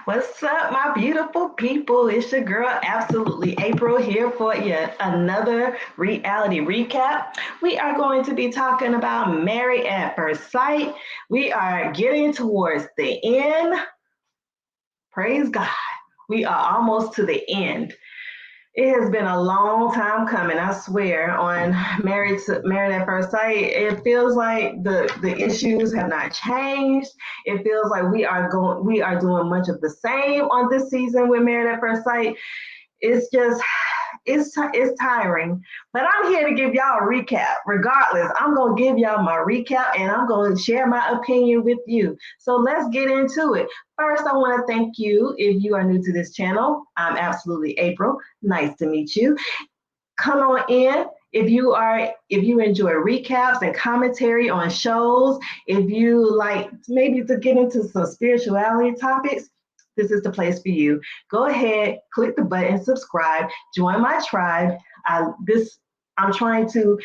What's up, my beautiful people? It's your girl, Absolutely April, here for yet another reality recap. We are going to be talking about Married at First Sight. We are getting towards the end. Praise God. We are almost to the end. It has been a long time coming, I swear, on Married at First Sight. It feels like the issues have not changed. It feels like we are doing much of the same on this season with Married at First Sight. It's just it's tiring, but I'm here to give y'all a recap. Regardless, I'm gonna give y'all my recap and I'm gonna share my opinion with you. So let's get into it. First, I want to thank you if you are new to this channel. I'm Absolutely April. Nice to meet you. Come on in. If you enjoy recaps and commentary on shows, if you like maybe to get into some spirituality topics, this is the place for you. Go ahead, click the button, subscribe, join my tribe. I'm trying to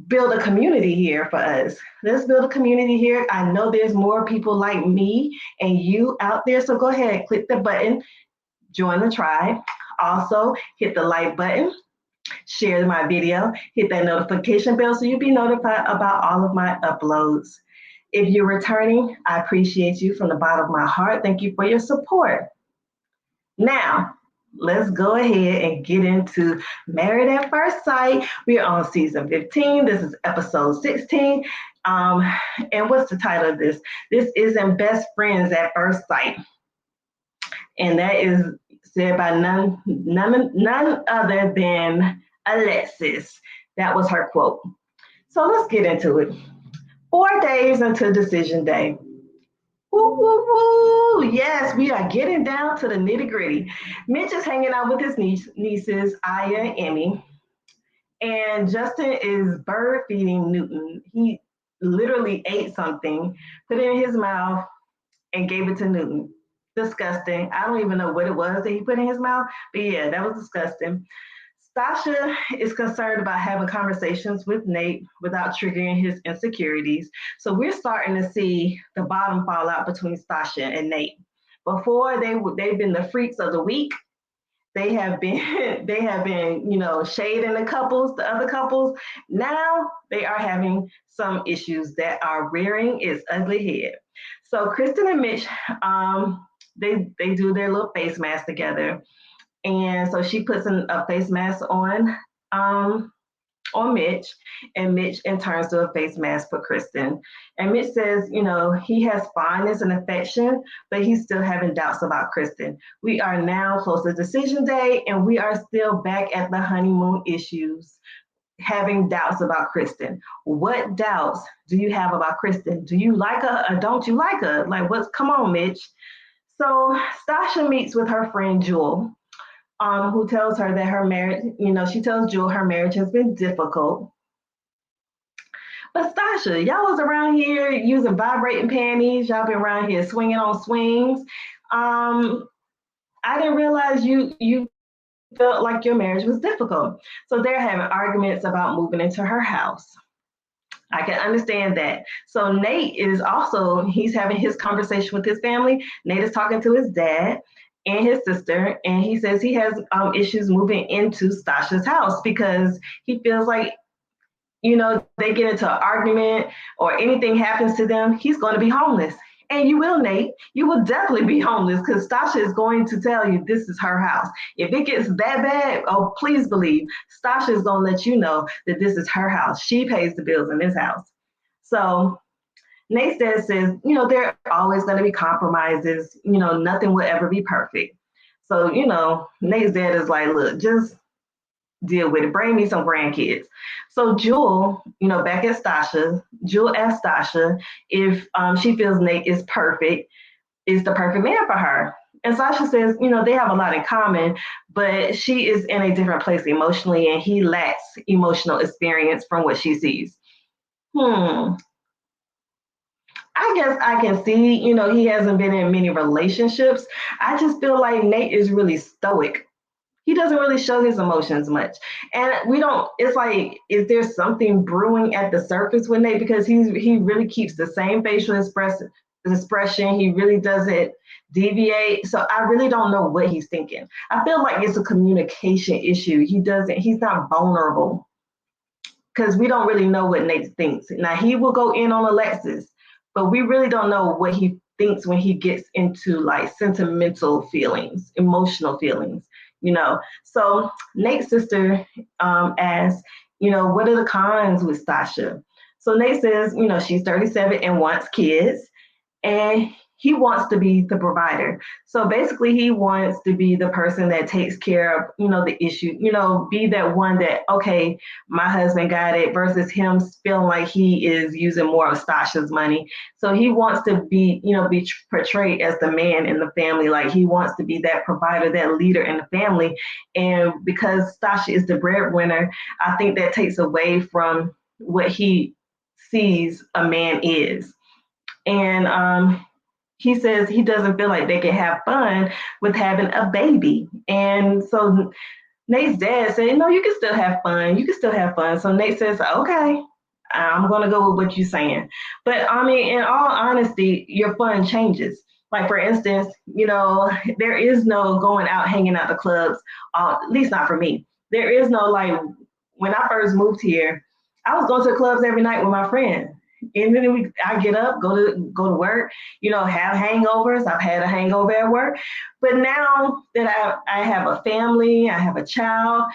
build a community here for us. Let's build a community here. I know there's more people like me and you out there, so go ahead, click the button, join the tribe. Also, hit the like button, share my video, hit that notification bell so you'll be notified about all of my uploads. If you're returning, I appreciate you from the bottom of my heart. Thank you for your support. Now, let's go ahead and get into Married at First Sight. We are on season 15. This is episode 16. And what's the title of this? This isn't Best Friends at First Sight. And that is said by none other than Alexis. That was her quote. So let's get into it. 4 days until decision day. Woo, woo, woo. Yes, we are getting down to the nitty gritty. Mitch is hanging out with his nieces, Aya and Emmy, and Justin is bird feeding Newton. He literally ate something, put it in his mouth, and gave it to Newton. Disgusting. I don't even know what it was that he put in his mouth, but yeah, that was disgusting. Stasha is concerned about having conversations with Nate without triggering his insecurities. So we're starting to see the bottom fall out between Stasha and Nate. Before they've been the freaks of the week. They have been shading the other couples. Now they are having some issues that are rearing its ugly head. So Kristen and Mitch, they do their little face mask together. And so she puts a face mask on Mitch, and Mitch in turns to a face mask for Kristen. And Mitch says, he has fondness and affection, but he's still having doubts about Kristen. We are now close to decision day, and we are still back at the honeymoon issues, having doubts about Kristen. What doubts do you have about Kristen? Do you like her or don't you like her? Come on, Mitch. So Stasha meets with her friend Jewel, who tells her that her marriage, she tells Jewel her marriage has been difficult. But Stasha, y'all was around here using vibrating panties. Y'all been around here swinging on swings. I didn't realize you felt like your marriage was difficult. So they're having arguments about moving into her house. I can understand that. So Nate is also, he's having his conversation with his family. Nate is talking to his dad and his sister, and he says he has issues moving into Stasha's house because he feels like, they get into an argument or anything happens to them, he's going to be homeless. And you will, Nate. You will definitely be homeless because Stasha is going to tell you this is her house. If it gets that bad, oh, please believe Stasha is going to let you know that this is her house. She pays the bills in this house. So Nate's dad says, there are always going to be compromises. Nothing will ever be perfect. So, Nate's dad is like, look, just deal with it. Bring me some grandkids. So Jewel, back at Stasha, Jewel asked Stasha if she feels Nate is the perfect man for her. And Sasha says, they have a lot in common, but she is in a different place emotionally, and he lacks emotional experience from what she sees. I guess I can see, he hasn't been in many relationships. I just feel like Nate is really stoic. He doesn't really show his emotions much. And it's like, is there something brewing at the surface with Nate? Because he really keeps the same facial expression. He really doesn't deviate. So I really don't know what he's thinking. I feel like it's a communication issue. He's not vulnerable because we don't really know what Nate thinks. Now he will go in on Alexis, but we really don't know what he thinks when he gets into like sentimental feelings, emotional feelings, you know. So Nate's sister asks, what are the cons with Stasha? So Nate says, she's 37 and wants kids, and he wants to be the provider. So basically he wants to be the person that takes care of, the issue, be that one that, okay, my husband got it, versus him feeling like he is using more of Stasha's money. So he wants to be, be portrayed as the man in the family. Like he wants to be that provider, that leader in the family. And because Stasha is the breadwinner, I think that takes away from what he sees a man is. And he says he doesn't feel like they can have fun with having a baby. And so Nate's dad said, no, you can still have fun. You can still have fun. So Nate says, okay, I'm going to go with what you're saying. But I mean, in all honesty, your fun changes. Like, for instance, there is no going out, hanging out the clubs, at least not for me. There is no, like, when I first moved here, I was going to the clubs every night with my friends. And then I get up, go to work, have hangovers. I've had a hangover at work. But now that I have a family, I have a child,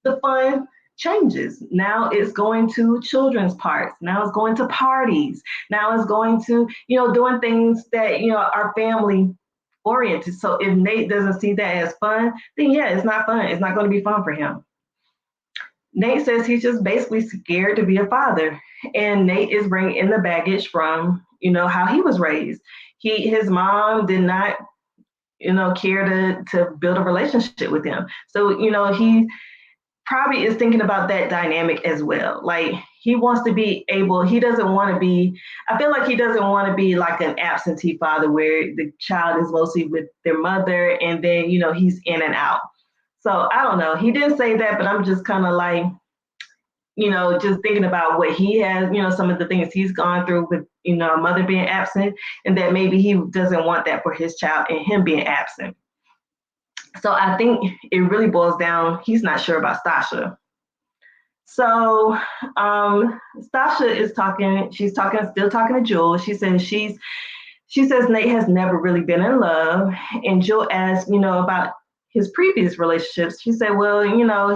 the fun changes. Now it's going to children's parks. Now it's going to parties. Now it's going to, doing things that, are family oriented. So if Nate doesn't see that as fun, then yeah, it's not fun. It's not going to be fun for him. Nate says he's just basically scared to be a father. And Nate is bringing in the baggage from, how he was raised. His mom did not, care to build a relationship with him. So, he probably is thinking about that dynamic as well. Like he wants to be able, he doesn't want to be, I feel like he doesn't want to be like an absentee father where the child is mostly with their mother and then, he's in and out. So I don't know. He didn't say that, but I'm just kind of like, just thinking about what he has, some of the things he's gone through with, a mother being absent, and that maybe he doesn't want that for his child and him being absent. So I think it really boils down, he's not sure about Stasha. So Stasha is talking, still talking to Jewel. She says Nate has never really been in love. And Jewel asks, about his previous relationships. She said, well,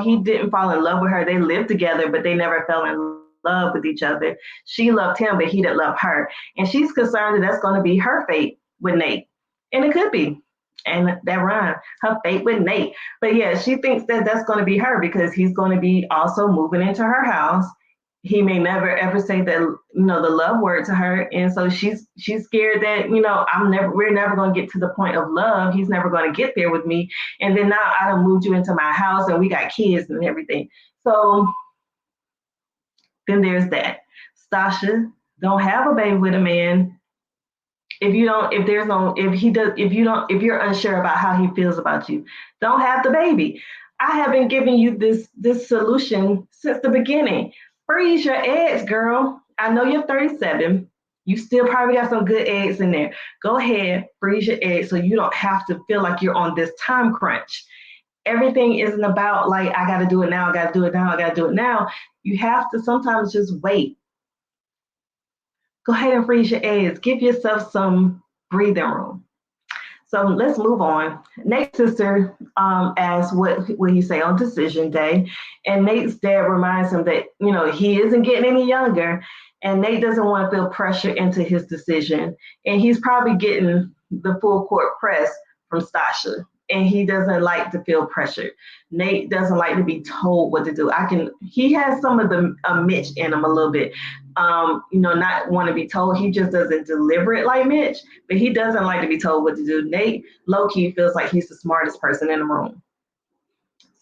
he didn't fall in love with her. They lived together, but they never fell in love with each other. She loved him, but he didn't love her. And she's concerned that that's going to be her fate with Nate. And it could be. And that rhyme, her fate with Nate. But yeah, she thinks that that's going to be her because he's going to be also moving into her house. He may never ever say that, the love word to her. And so she's scared that, we're never going to get to the point of love. He's never going to get there with me. And then now I done moved you into my house and we got kids and everything. So then there's that. Stasha, don't have a baby with a man if you're unsure about how he feels about you. Don't have the baby. I have been giving you this solution since the beginning. Freeze your eggs, girl. I know you're 37. You still probably got some good eggs in there. Go ahead, freeze your eggs so you don't have to feel like you're on this time crunch. Everything isn't about like, I got to do it now, I got to do it now, I got to do it now. You have to sometimes just wait. Go ahead and freeze your eggs. Give yourself some breathing room. So let's move on. Nate's sister asks what he say on decision day. And Nate's dad reminds him that, he isn't getting any younger. And Nate doesn't want to feel pressure into his decision. And he's probably getting the full court press from Stasha. And he doesn't like to feel pressured. Nate doesn't like to be told what to do. He has some of the Mitch in him a little bit. Not want to be told. He just doesn't deliver it like Mitch, but he doesn't like to be told what to do. Nate low-key feels like he's the smartest person in the room.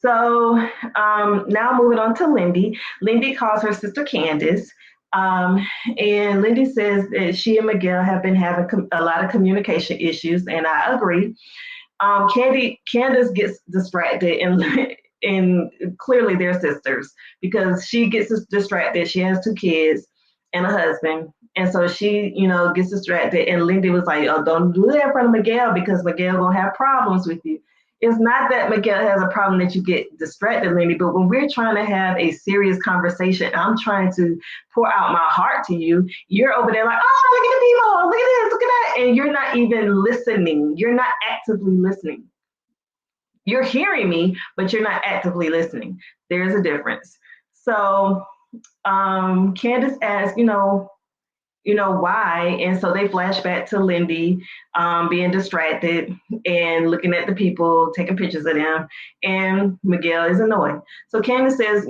So now moving on to Lindy. Lindy calls her sister Candace. And Lindy says that she and Miguel have been having a lot of communication issues, and I agree. Candace gets distracted and clearly they're sisters because she gets distracted. She has 2 kids and a husband, And so she, gets distracted. And Lindy was like, "Oh, don't do that in front of Miguel because Miguel gonna have problems with you." It's not that Miguel has a problem that you get distracted, Lindy, but when we're trying to have a serious conversation, I'm trying to pour out my heart to you. You're over there like, "Oh, look at the people, look at this, look at that," and you're not even listening. You're not actively listening. You're hearing me, but you're not actively listening. There's a difference. So Candace asked, why? And so they flash back to Lindy being distracted and looking at the people, taking pictures of them, and Miguel is annoyed. So Candace says,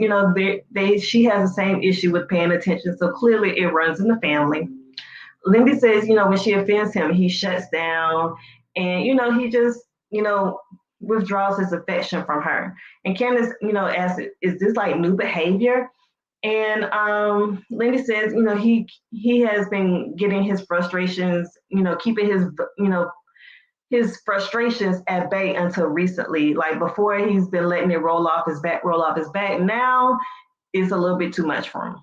she has the same issue with paying attention. So clearly it runs in the family. Lindy says, when she offends him, he shuts down and, he just, withdraws his affection from her. And Candace, asks, is this like new behavior? And Lindy says, he has been getting his frustrations, keeping his frustrations at bay until recently. Like before, he's been letting it roll off his back, roll off his back. Now it's a little bit too much for him.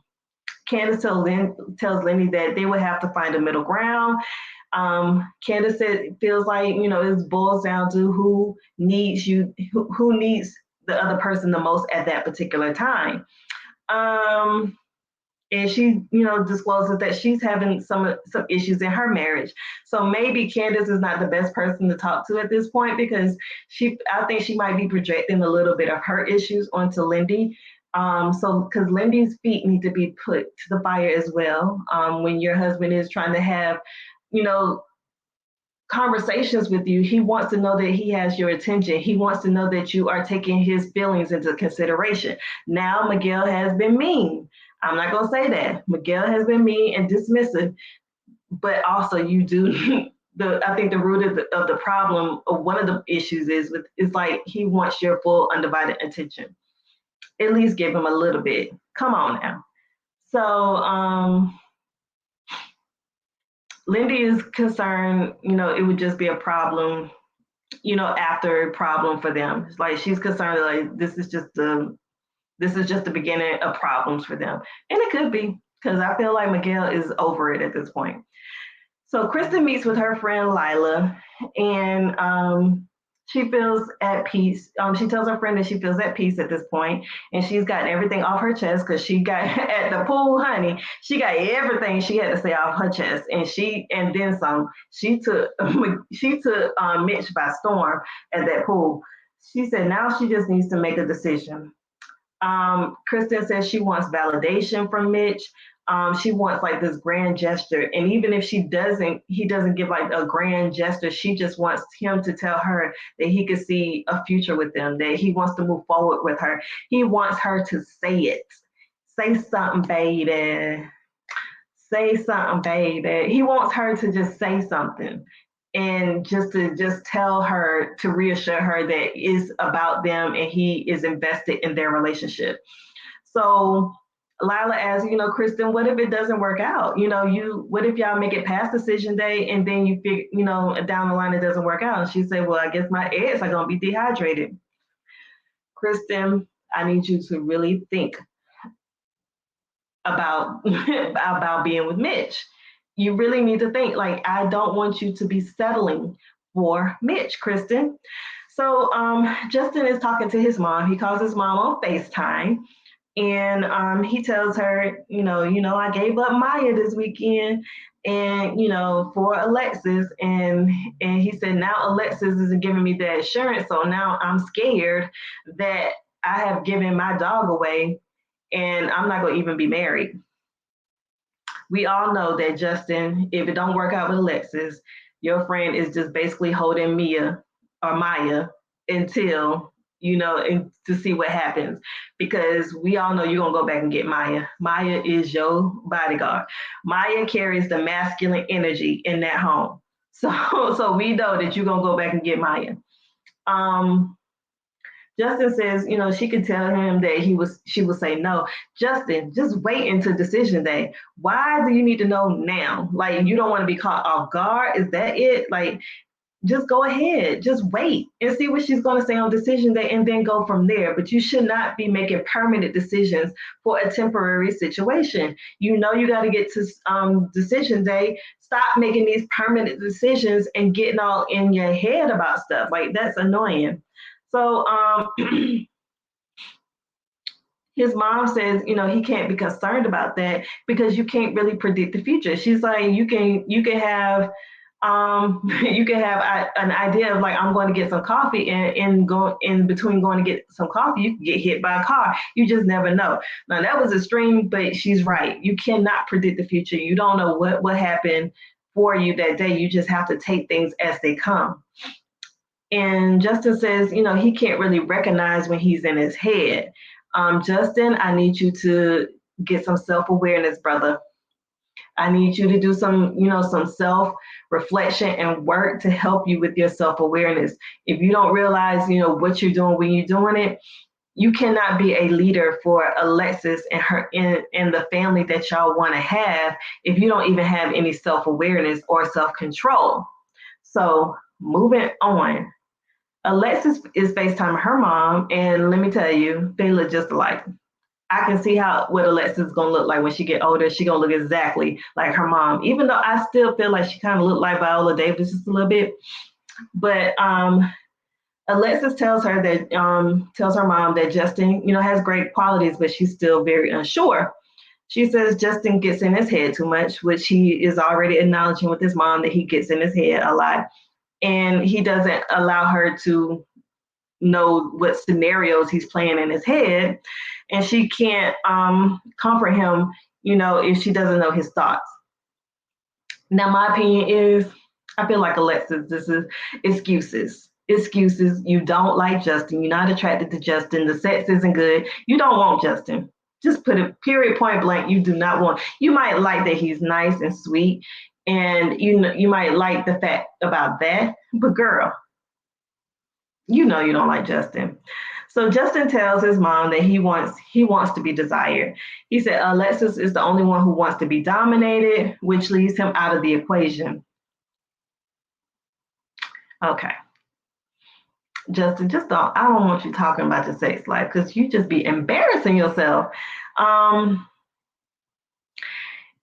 Candace tells Lenny that they would have to find a middle ground. Candace said feels like it boils down to who needs who needs the other person the most at that particular time. And she, discloses that she's having some issues in her marriage. So maybe Candace is not the best person to talk to at this point because I think she might be projecting a little bit of her issues onto Lindy. So because Lindy's feet need to be put to the fire as well. When your husband is trying to have, conversations with you, he wants to know that he has your attention. He wants to know that you are taking his feelings into consideration. Now, Miguel has been mean. I'm not going to say that. Miguel has been mean and dismissive, but also you do. I think the root of the problem, or one of the issues is like he wants your full undivided attention. At least give him a little bit. Come on now. So, Lindy is concerned, it would just be a problem, after a problem for them. It's like she's concerned like this is just the beginning of problems for them. And it could be, because I feel like Miguel is over it at this point. So Kristen meets with her friend Lila, and she feels at peace. She tells her friend that she feels at peace at this point, and she's gotten everything off her chest because she got at the pool, honey. She got everything she had to say off her chest, and then some. She took Mitch by storm at that pool. She said now she just needs to make a decision. Kristen says she wants validation from Mitch. She wants like this grand gesture, and even if he doesn't give like a grand gesture. She just wants him to tell her that he could see a future with them, that he wants to move forward with her. He wants her to say it. Say something, baby. Say something, baby. He wants her to just say something, and just tell her, to reassure her that it's about them and he is invested in their relationship. So Lila asks, Kristen, what if it doesn't work out? What if y'all make it past decision day and then you figure, down the line it doesn't work out? And she said, well, I guess my eggs are going to be dehydrated. Kristen, I need you to really think about about being with Mitch. You really need to think, like, I don't want you to be settling for Mitch, Kristen. So Justin is talking to his mom. He calls his mom on FaceTime. And he tells her, I gave up Maya this weekend, and for Alexis, and he said now Alexis isn't giving me the assurance, so now I'm scared that I have given my dog away, and I'm not gonna even be married. We all know that Justin, if it don't work out with Alexis, your friend is just basically holding Maya until and to see what happens, because we all know you're gonna go back and get Maya. Maya is your bodyguard. Maya carries the masculine energy in that home. So we know that you're gonna go back and get Maya. Justin says, she could tell him that she would say no. Justin, just wait until decision day. Why do you need to know now? Like, you don't want to be caught off guard? Is that it? Like, just go ahead, just wait and see what she's going to say on decision day and then go from there. But you should not be making permanent decisions for a temporary situation. You know, you got to get to decision day. Stop making these permanent decisions and getting all in your head about stuff. Like, that's annoying. So, his mom says, you know, he can't be concerned about that because you can't really predict the future. She's like, you can have you can have an idea of like, I'm going to get some coffee, and go in between going to get some coffee, you can get hit by a car. You just never know. Now that was extreme, but she's right. You cannot predict the future. You don't know what happened for you that day. You just have to take things as they come. And Justin says, you know, he can't really recognize when he's in his head. Justin, I need you to get some self awareness, brother. I need you to do some, you know, some self reflection and work to help you with your self awareness. If you don't realize, you know, what you're doing when you're doing it, you cannot be a leader for Alexis and her in the family that y'all want to have if you don't even have any self awareness or self control. So moving on. Alexis is FaceTiming her mom, and let me tell you, they look just alike. I can see how what Alexis is gonna look like when she get older. She gonna look exactly like her mom, even though I still feel like she kind of looked like Viola Davis just a little bit. But Alexis tells her mom that Justin, you know, has great qualities, but she's still very unsure. She says Justin gets in his head too much, which he is already acknowledging with his mom that he gets in his head a lot, and he doesn't allow her to know what scenarios he's playing in his head, and she can't comfort him, you know, if she doesn't know his thoughts. Now my opinion is, I feel like Alexis, this is excuses. You don't like Justin, you're not attracted to Justin, the sex isn't good, you don't want Justin. Just put it period point blank, you do not want. You might like that he's nice and sweet, and you might like the fact about that, but girl, you know you don't like Justin. So Justin tells his mom that he wants to be desired. He said Alexis is the only one who wants to be dominated, which leaves him out of the equation. Okay. Justin, just don't I don't want you talking about your sex life because you just be embarrassing yourself. Um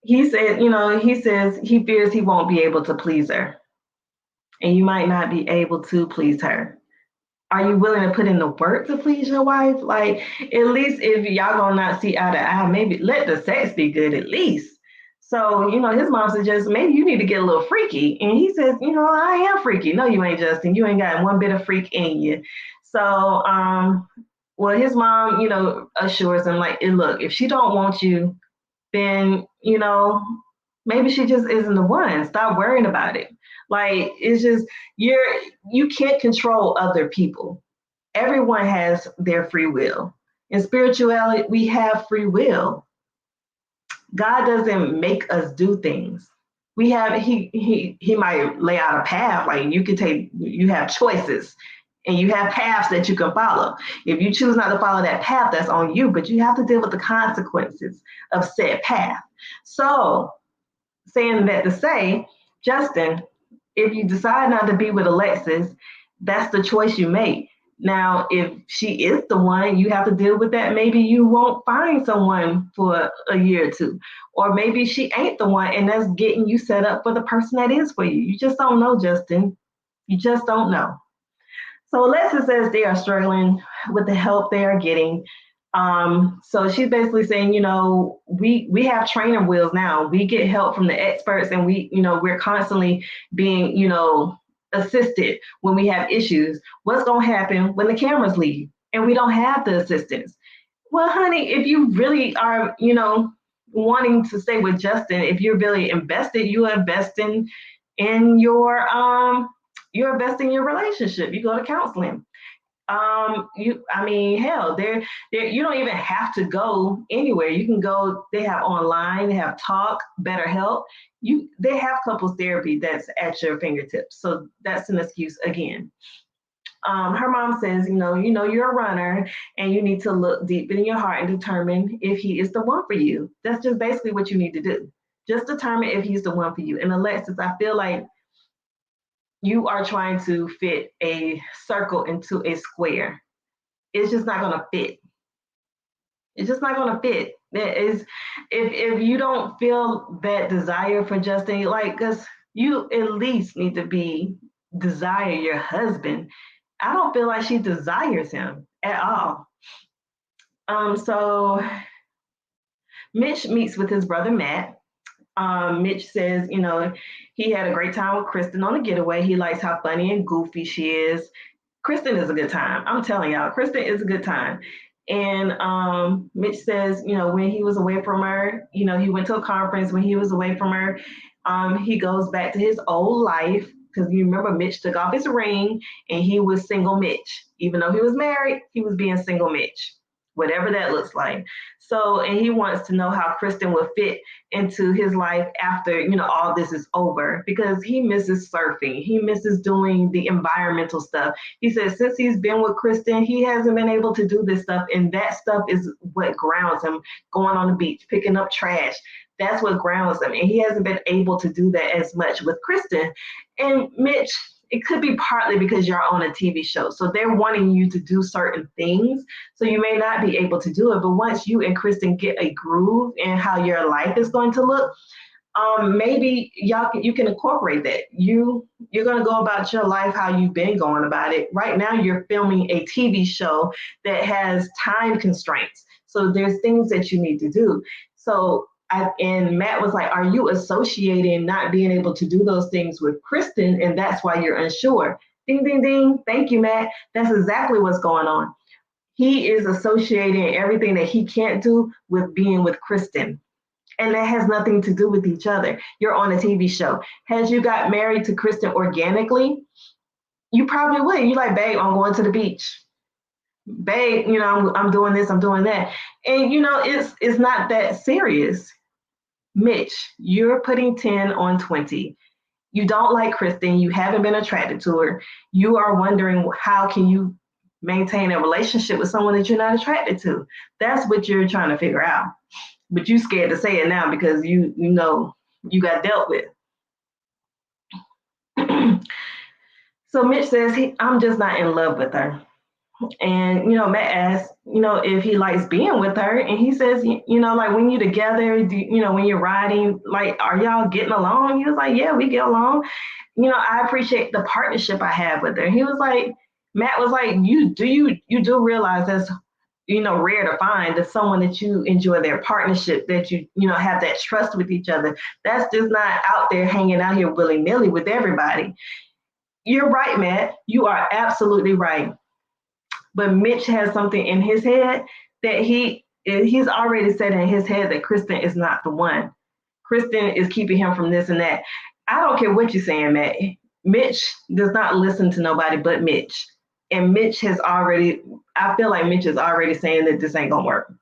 he said, you know, he says he fears he won't be able to please her. And you might not be able to please her. Are you willing to put in the work to please your wife? Like, at least if y'all gonna not see eye to eye, maybe let the sex be good at least. So, you know, his mom suggests maybe you need to get a little freaky. And he says, you know, I am freaky. No, you ain't, Justin. You ain't got one bit of freak in you. So, well, his mom, you know, assures him, like, look, if she don't want you, then, you know, maybe she just isn't the one. Stop worrying about it. Like, it's just, you can't control other people. Everyone has their free will. In spirituality, we have free will. God doesn't make us do things. We have he might lay out a path, like you have choices and you have paths that you can follow. If you choose not to follow that path, that's on you, but you have to deal with the consequences of said path. So, saying that to say, Justin, if you decide not to be with Alexis, that's the choice you make. Now, if she is the one, you have to deal with that. Maybe you won't find someone for a year or two, or maybe she ain't the one, and that's getting you set up for the person that is for you. You just don't know, Justin. You just don't know. So Alexis says they are struggling with the help they are getting. So she's basically saying, you know, we have trainer wheels now. We get help from the experts, and we're constantly being, assisted when we have issues. What's gonna happen when the cameras leave and we don't have the assistance? Well, honey, if you really are, wanting to stay with Justin, if you're really invested, you invest in you're investing in your relationship. You go to counseling. Hell, there you don't even have to go anywhere. You can go, they have online, they have Talk, BetterHelp. They have couples therapy that's at your fingertips. So that's an excuse again. Her mom says, you're a runner and you need to look deep in your heart and determine if he is the one for you. That's just basically what you need to do. Just determine if he's the one for you. And Alexis, I feel like you are trying to fit a circle into a square. It's just not going to fit. It's just not going to fit. It is, if you don't feel that desire for Justin, like, because you at least need to be desire your husband. I don't feel like she desires him at all. So Mitch meets with his brother Matt. Mitch says, he had a great time with Kristen on the getaway. He likes how funny and goofy she is. Kristen is a good time. I'm telling y'all, Kristen is a good time. And Mitch says, when he was away from her, he went to a conference when he was away from her. He goes back to his old life because you remember Mitch took off his ring and he was single Mitch. Even though he was married, he was being single Mitch, whatever that looks like. So, and he wants to know how Kristen will fit into his life after, all this is over because he misses surfing. He misses doing the environmental stuff. He says since he's been with Kristen, he hasn't been able to do this stuff. And that stuff is what grounds him, going on the beach, picking up trash. That's what grounds him. And he hasn't been able to do that as much with Kristen. And Mitch, it could be partly because you're on a TV show. So they're wanting you to do certain things. So you may not be able to do it. But once you and Kristen get a groove in how your life is going to look, maybe you can incorporate that. You're going to go about your life how you've been going about it. Right now, you're filming a TV show that has time constraints. So there's things that you need to do. So and Matt was like, are you associating not being able to do those things with Kristen, and that's why you're unsure? Ding, ding, ding. Thank you, Matt. That's exactly what's going on. He is associating everything that he can't do with being with Kristen. And that has nothing to do with each other. You're on a TV show. Had you got married to Kristen organically, you probably would. You're like, babe, I'm going to the beach. Babe, I'm doing this, I'm doing that. And it's not that serious. Mitch, you're putting 10 on 20. You don't like Kristen. You haven't been attracted to her. You are wondering how can you maintain a relationship with someone that you're not attracted to. That's what you're trying to figure out. But you scared to say it now because you know you got dealt with. So Mitch says, I'm just not in love with her. And, Matt asks, if he likes being with her. And he says, like when you're together, when you're riding, like, are y'all getting along? He was like, yeah, we get along. I appreciate the partnership I have with her. He was like, Matt was like, you do realize that's, rare to find that someone that you enjoy their partnership, that you have that trust with each other. That's just not out there hanging out here willy-nilly with everybody. You're right, Matt. You are absolutely right. But Mitch has something in his head that he's already said in his head that Kristen is not the one. Kristen is keeping him from this and that. I don't care what you're saying, Matt. Mitch does not listen to nobody but Mitch. And I feel like Mitch is already saying that this ain't gonna work.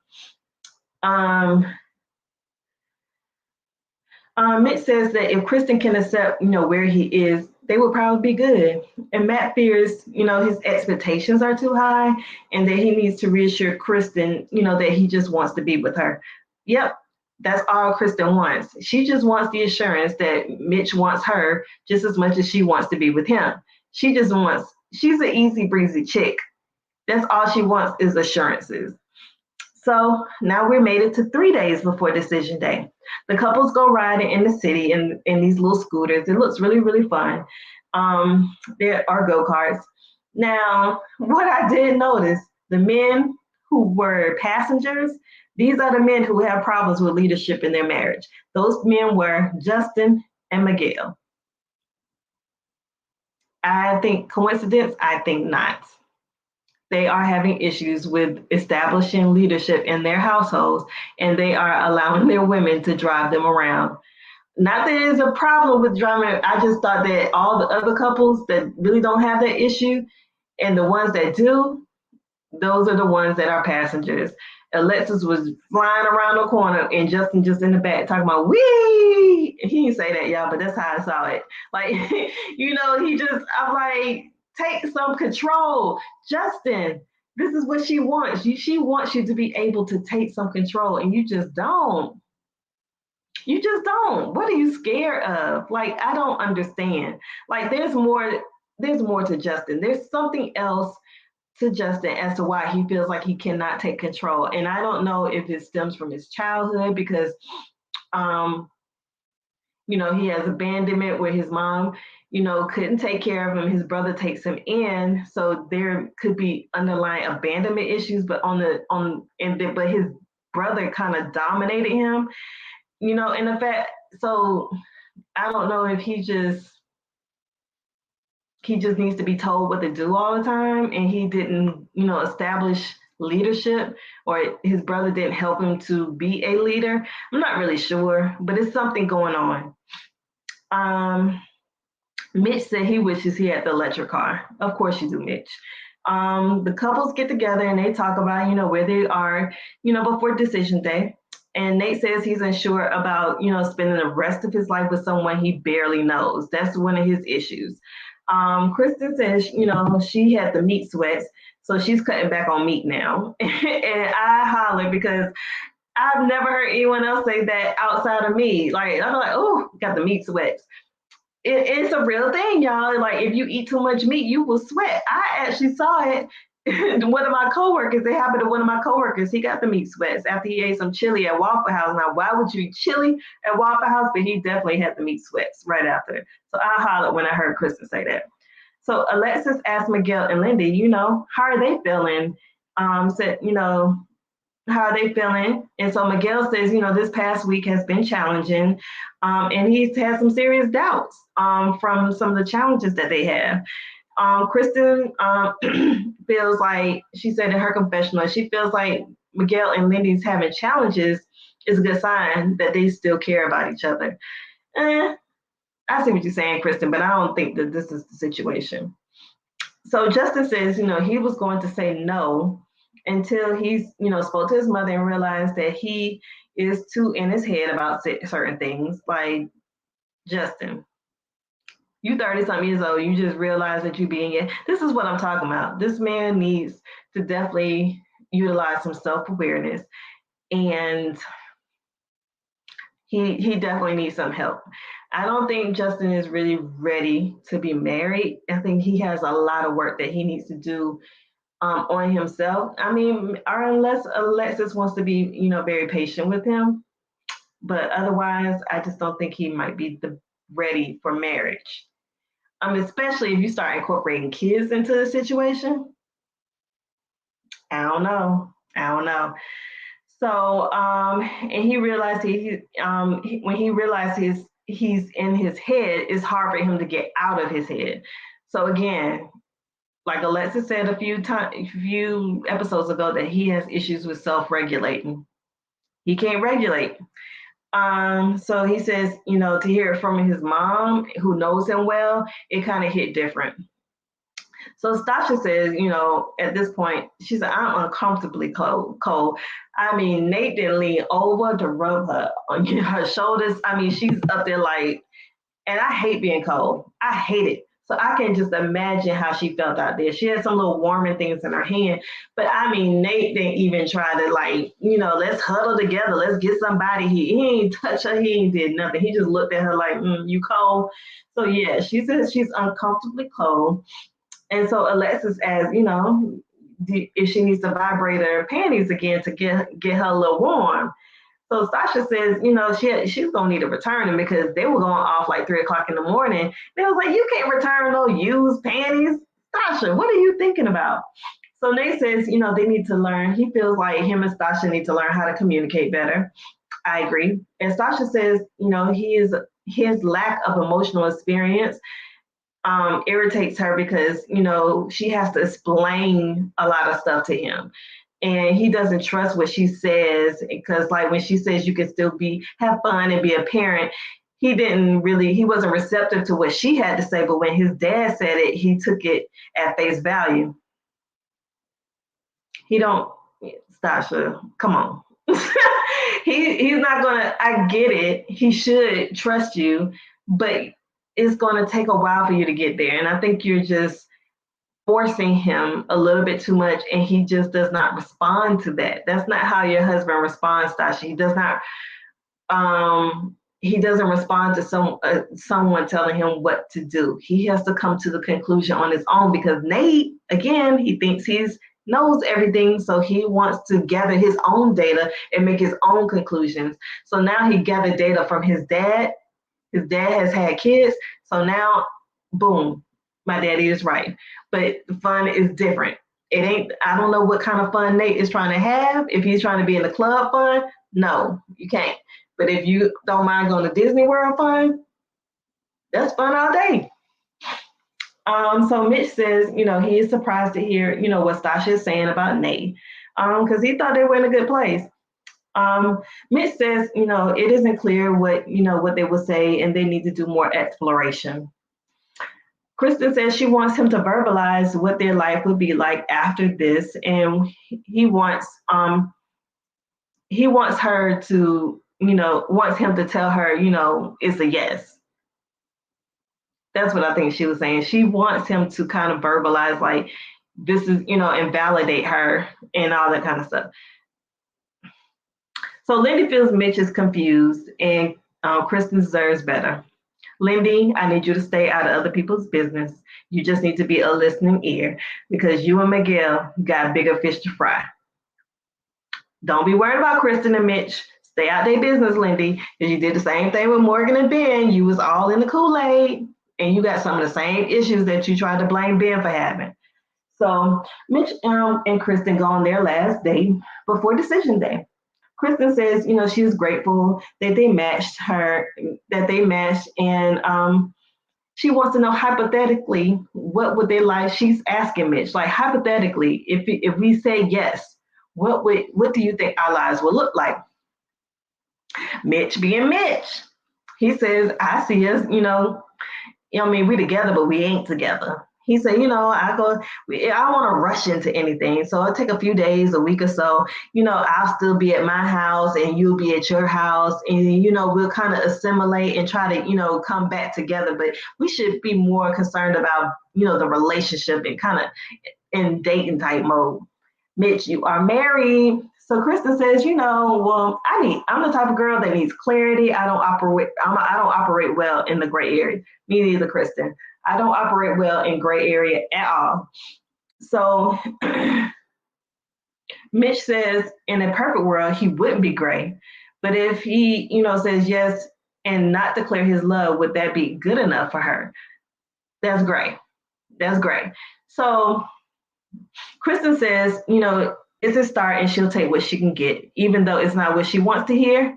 Mitch says that if Kristen can accept, where he is, they would probably be good. And Matt fears, his expectations are too high and that he needs to reassure Kristen, that he just wants to be with her. Yep, that's all Kristen wants. She just wants the assurance that Mitch wants her just as much as she wants to be with him. She's an easy breezy chick. That's all she wants is assurances. So now we're made it to 3 days before decision day. The couples go riding in the city in these little scooters. It looks really, really fun. There are go-karts. Now, what I did notice, the men who were passengers, these are the men who have problems with leadership in their marriage. Those men were Justin and Miguel. I think coincidence? I think not. They are having issues with establishing leadership in their households, and they are allowing their women to drive them around. Not that there's a problem with driving. I just thought that all the other couples that really don't have that issue, and the ones that do, those are the ones that are passengers. Alexis was flying around the corner and Justin just in the back talking about wee. He didn't say that, y'all, but that's how I saw it. Like, I'm like, take some control. Justin, this is what she wants. She wants you to be able to take some control, and you just don't. You just don't. What are you scared of? Like, I don't understand. Like, there's more to Justin. There's something else to Justin as to why he feels like he cannot take control. And I don't know if it stems from his childhood because um he has abandonment where his mom, couldn't take care of him. His brother takes him in, so there could be underlying abandonment issues. But but his brother kind of dominated him, in the fact. So I don't know if he just needs to be told what to do all the time, and he didn't, establish leadership, or his brother didn't help him to be a leader. I'm not really sure, but it's something going on. Um, Mitch said he wishes he had the electric car. Of course you do, Mitch. The couples get together and they talk about, where they are, before decision day. And Nate says he's unsure about, spending the rest of his life with someone he barely knows. That's one of his issues. Kristen says, she had the meat sweats, so she's cutting back on meat now. And I hollered because I've never heard anyone else say that outside of me. Like, I'm like, oh, got the meat sweats. It's a real thing, y'all. Like, if you eat too much meat, you will sweat. I actually saw it. One of my coworkers, it happened to one of my coworkers. He got the meat sweats after he ate some chili at Waffle House. Now, why would you eat chili at Waffle House? But he definitely had the meat sweats right after. So I hollered when I heard Kristen say that. So Alexis asked Miguel and Lindy, how are they feeling? Said, how are they feeling? And so Miguel says, this past week has been challenging, and he's had some serious doubts from some of the challenges that they have. Kristen feels like, she said in her confessional, she feels like Miguel and Lindy's having challenges is a good sign that they still care about each other. I see what you're saying, Kristen, but I don't think that this is the situation. So Justin says, he was going to say no until he's, spoke to his mother and realized that he is too in his head about certain things. Like, Justin, you 30 something years old, you just realize that you being it. This is what I'm talking about. This man needs to definitely utilize some self-awareness, and he definitely needs some help. I don't think Justin is really ready to be married. I think he has a lot of work that he needs to do on himself. I mean, or unless Alexis wants to be, very patient with him, but otherwise, I just don't think he might be ready for marriage. Especially if you start incorporating kids into the situation. I don't know. I don't know. So, and he realized when he realized he's in his head, it's hard for him to get out of his head. So again, like Alexis said a few episodes ago, that he has issues with self-regulating. He can't regulate. So he says, to hear it from his mom, who knows him well, it kind of hit different. So Stasha says, at this point, she said, I'm uncomfortably cold. I mean, Nate didn't lean over to rub her on her shoulders. I mean, she's up there like, and I hate being cold. I hate it. So I can just imagine how she felt out there. She had some little warming things in her hand. But I mean, Nate didn't even try to, like, let's huddle together. Let's get somebody here. He ain't touch her. He ain't did nothing. He just looked at her like, you cold. So yeah, she says she's uncomfortably cold. And so Alexis asks, if she needs to vibrate her panties again to get her a little warm. So Sasha says, she's gonna need to return them because they were going off like 3 o'clock in the morning. They was like, you can't return no used panties. Sasha, what are you thinking about? So Nate says, they need to learn. He feels like him and Sasha need to learn how to communicate better. I agree. And Sasha says, his lack of emotional experience irritates her because she has to explain a lot of stuff to him, and he doesn't trust what she says, because like when she says you can still have fun and be a parent, he wasn't receptive to what she had to say. But when his dad said it, he took it at face value. He don't Stasha, come on. He's not gonna, I get it, he should trust you, but it's going to take a while for you to get there. And I think you're just forcing him a little bit too much, and he just does not respond to that. That's not how your husband responds, Tasha. He does not he doesn't respond to someone telling him what to do. He has to come to the conclusion on his own because Nate, again, he thinks he's knows everything, so he wants to gather his own data and make his own conclusions. So now he gathered data from his dad. His dad has had kids, so now, boom, my daddy is right. But the fun is different. It ain't. I don't know what kind of fun Nate is trying to have. If he's trying to be in the club fun, no, you can't. But if you don't mind going to Disney World fun, that's fun all day. So Mitch says, he is surprised to hear, what Stasha is saying about Nate, because he thought they were in a good place. Mitch says, it isn't clear what they will say, and they need to do more exploration. Kristen says she wants him to verbalize what their life would be like after this, and he wants her to, wants him to tell her, it's a yes. That's what I think she was saying. She wants him to kind of verbalize like this is, and validate her and all that kind of stuff. So Lindy feels Mitch is confused and Kristen deserves better. Lindy, I need you to stay out of other people's business. You just need to be a listening ear because you and Miguel got bigger fish to fry. Don't be worried about Kristen and Mitch. Stay out their business, Lindy, because you did the same thing with Morgan and Ben. You was all in the Kool-Aid, and you got some of the same issues that you tried to blame Ben for having. So Mitch and Kristen go on their last date before decision day. Kristen says, she was grateful that they matched, and she wants to know hypothetically what would their life. She's asking Mitch, like hypothetically, if we say yes, what do you think our lives will look like? Mitch being Mitch, he says, I see us, we together, but we ain't together. He said, I don't want to rush into anything. So it'll take a few days, a week or so. I'll still be at my house and you'll be at your house. And, we'll kind of assimilate and try to, come back together. But we should be more concerned about, the relationship and kind of in dating type mode. Mitch, you are married. So Kristen says, well, I'm the type of girl that needs clarity. I don't operate well in the gray area. Me neither, Kristen. I don't operate well in gray area at all. So Mitch says in a perfect world, he wouldn't be gray. But if he, says yes and not declare his love, would that be good enough for her? That's gray. That's gray. So Kristen says, it's a start and she'll take what she can get, even though it's not what she wants to hear.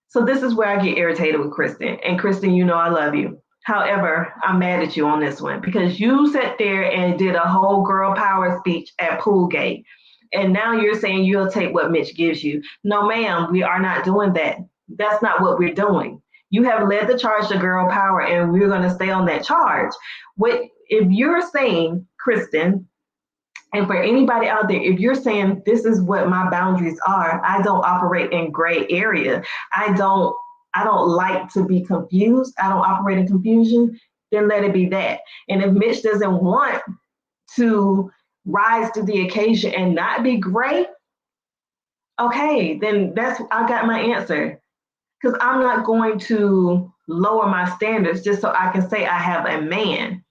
So this is where I get irritated with Kristen. And Kristen, I love you. However, I'm mad at you on this one because you sat there and did a whole girl power speech at Poolgate. And now you're saying you'll take what Mitch gives you. No, ma'am, we are not doing that. That's not what we're doing. You have led the charge to girl power and we're going to stay on that charge. If you're saying, Kristen, and for anybody out there, if you're saying this is what my boundaries are, I don't operate in gray area. I don't like to be confused. I don't operate in confusion. Then let it be that. And if Mitch doesn't want to rise to the occasion and not be gray, okay, then I got my answer. Because I'm not going to lower my standards just so I can say I have a man.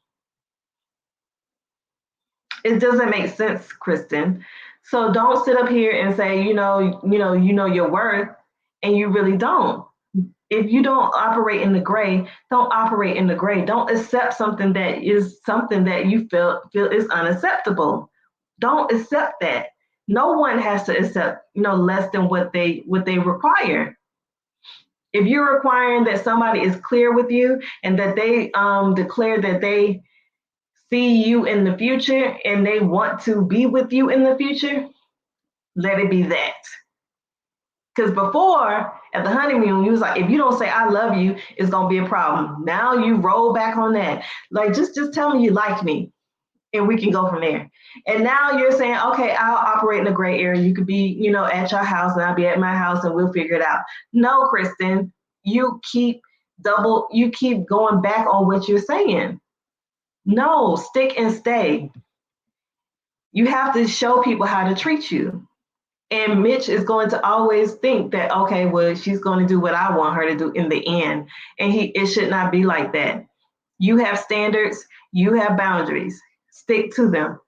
It doesn't make sense, Kristen. So don't sit up here and say, you know your worth, and you really don't. If you don't operate in the gray, don't operate in the gray. Don't accept something that you feel is unacceptable. Don't accept that. No one has to accept, less than what they require. If you're requiring that somebody is clear with you and that they declare that they see you in the future and they want to be with you in the future, let it be that. Because before, at the honeymoon, you was like, if you don't say I love you, it's going to be a problem. Now you roll back on that. Like, just tell me you like me and we can go from there. And now you're saying, okay, I'll operate in the gray area. You could be, at your house and I'll be at my house and we'll figure it out. No, Kristen, you keep going back on what you're saying. No, stick and stay. You have to show people how to treat you. And Mitch is going to always think that, okay, well, she's going to do what I want her to do in the end. And it should not be like that. You have standards, you have boundaries. Stick to them.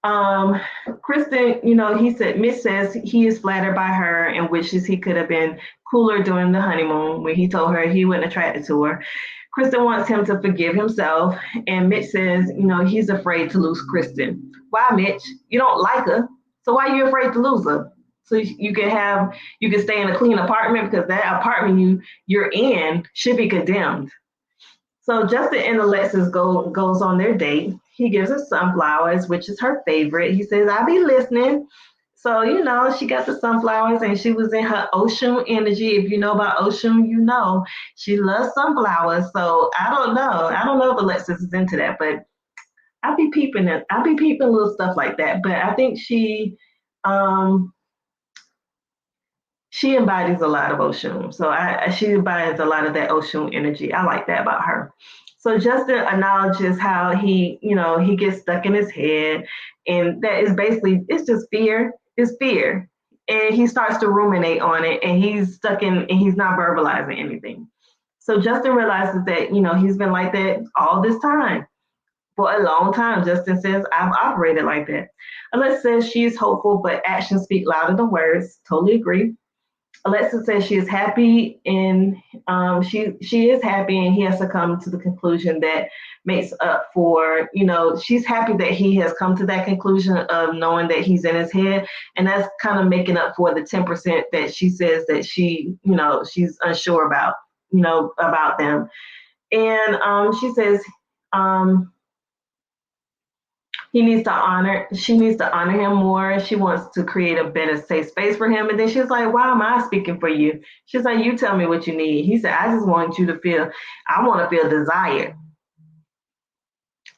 Um, Kristen, he said, Mitch says he is flattered by her and wishes he could have been cooler during the honeymoon when he told her he wasn't attracted to her. Kristen wants him to forgive himself, and Mitch says, he's afraid to lose Kristen. Why, Mitch? You don't like her, so why are you afraid to lose her? So you can stay in a clean apartment because that apartment you're in should be condemned. So Justin and Alexis goes on their date. He gives her sunflowers, which is her favorite. He says, "I'll be listening." So, she got the sunflowers and she was in her ocean energy. If you know about ocean, she loves sunflowers. So I don't know. I don't know if Alexis is into that, but I'll be peeping it. I'll be peeping little stuff like that. But I think um, she embodies a lot of Oshun. So she embodies a lot of that Oshun energy. I like that about her. So Justin acknowledges how he gets stuck in his head, and that is basically it's just fear. It's fear, and he starts to ruminate on it, and he's stuck in, and he's not verbalizing anything. So Justin realizes that he's been like that all this time for a long time. Justin says, "I've operated like that." Alexa says she's hopeful, but actions speak louder than words. Totally agree. Alexa says she is happy, and she is happy, and he has to come to the conclusion that makes up for, she's happy that he has come to that conclusion of knowing that he's in his head, and that's kind of making up for the 10% that she says that she's unsure about, about them. And she says, um, she needs to honor him more. She wants to create a better safe space for him. And then she's like, why am I speaking for you? She's like, you tell me what you need. He said, I just want you to feel, I want to feel desired.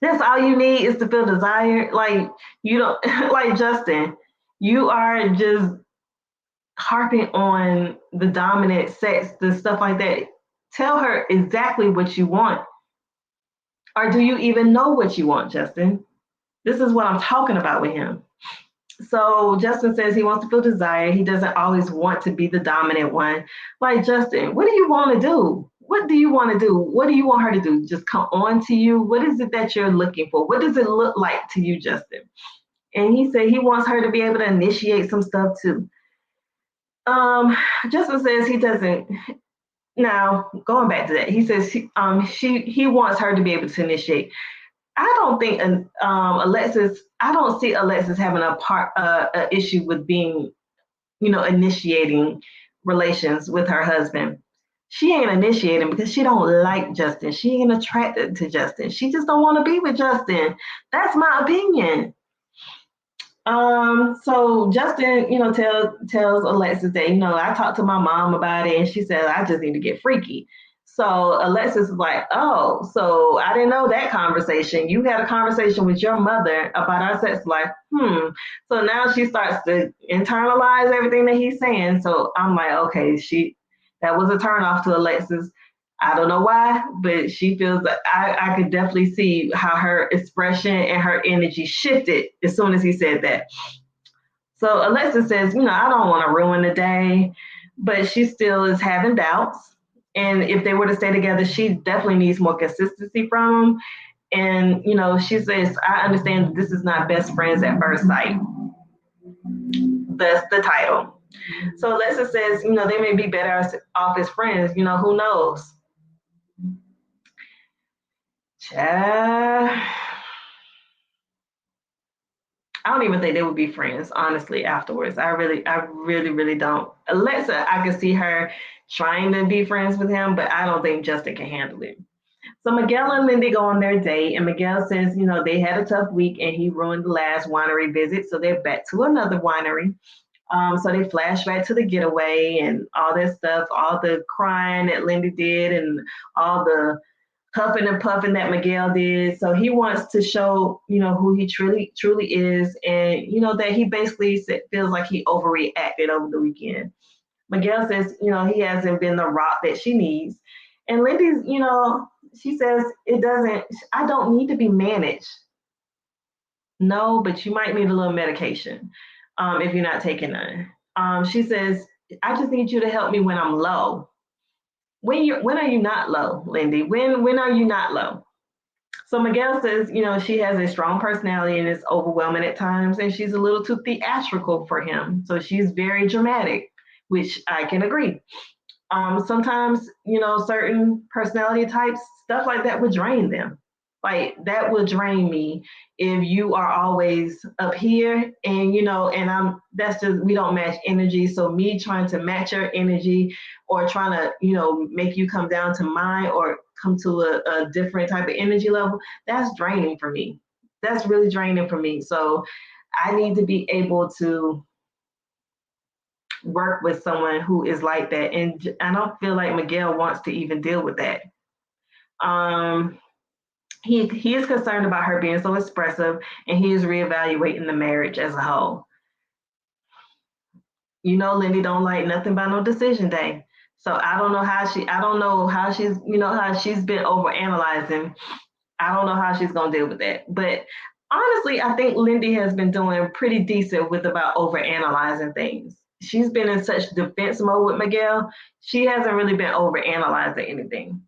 That's all you need is to feel desired. Like, you don't, like Justin, you are just harping on the dominant sex, the stuff like that. Tell her exactly what you want. Or do you even know what you want, Justin? This is what I'm talking about with him. So Justin says he wants to feel desired. He doesn't always want to be the dominant one. Like, Justin, what do you want to do? What do you want to do? What do you want her to do? Just come on to you? What is it that you're looking for? What does it look like to you, Justin? And he said he wants her to be able to initiate some stuff too. Justin says he doesn't. Now, going back to that, he says he wants her to be able to initiate. I don't think Alexis. I don't see Alexis having a issue with being, initiating relations with her husband. She ain't initiating because she don't like Justin. She ain't attracted to Justin. She just don't want to be with Justin. That's my opinion. So Justin, tells Alexis that, I talked to my mom about it and she said, I just need to get freaky. So Alexis is like, oh, so I didn't know that conversation. You had a conversation with your mother about our sex life. So now she starts to internalize everything that he's saying. So I'm like, okay, that was a turn off to Alexis. I don't know why, but she feels that I could definitely see how her expression and her energy shifted as soon as he said that. So Alexa says, I don't want to ruin the day, but she still is having doubts. And if they were to stay together, she definitely needs more consistency from him. And, she says, I understand this is not best friends at first sight. That's the title. So Alexa says, they may be better off as friends. Who knows? I don't even think they would be friends, honestly, afterwards. I really, really don't. Alexa, I could see her trying to be friends with him, but I don't think Justin can handle it. So Miguel and Lindy go on their date, and Miguel says, they had a tough week and he ruined the last winery visit, so they're back to another winery. So they flash back to the getaway and all that stuff, all the crying that Lindy did, and all the huffing and puffing that Miguel did. So he wants to show, who he truly is, and that he basically feels like he overreacted over the weekend. Miguel says, he hasn't been the rock that she needs, and Lindy's, she says it doesn't. I don't need to be managed. No, but you might need a little medication. if you're not taking none. She says, I just need you to help me when I'm low. When are you not low, Lindy? When are you not low? So Miguel says, she has a strong personality and is overwhelming at times, and she's a little too theatrical for him. So she's very dramatic, which I can agree. Sometimes, certain personality types, stuff like that would drain them. Like that would drain me if you are always up here and, and that's just, we don't match energy. So me trying to match your energy or trying to, make you come down to mine or come to a different type of energy level, that's draining for me. That's really draining for me. So I need to be able to work with someone who is like that. And I don't feel like Miguel wants to even deal with that. Um, he is concerned about her being so expressive, and he is reevaluating the marriage as a whole. Lindy don't like nothing by no decision day. So I don't know how how she's been over analyzing. I don't know how she's gonna deal with that. But honestly, I think Lindy has been doing pretty decent with about over analyzing things. She's been in such defense mode with Miguel. She hasn't really been over analyzing anything.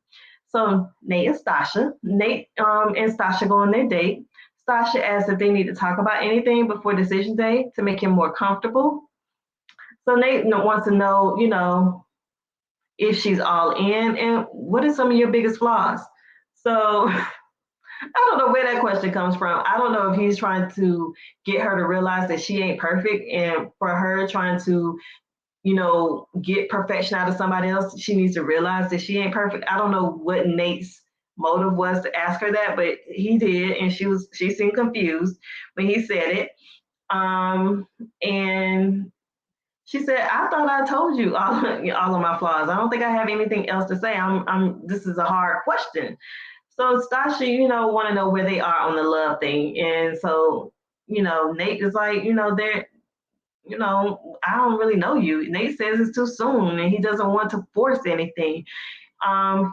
So Nate and Stasha. Nate and Stasha go on their date. Stasha asks if they need to talk about anything before decision day to make him more comfortable. So Nate wants to know, if she's all in and what are some of your biggest flaws. So I don't know where that question comes from. I don't know if he's trying to get her to realize that she ain't perfect, and for her trying to, get perfection out of somebody else, she needs to realize that she ain't perfect. I don't know what Nate's motive was to ask her that, but he did, and she seemed confused when he said it. And she said, "I thought I told you all of my flaws. I don't think I have anything else to say. This is a hard question." So Stasha, want to know where they are on the love thing. And so, Nate is like, they're, I don't really know you. Nate says it's too soon and he doesn't want to force anything.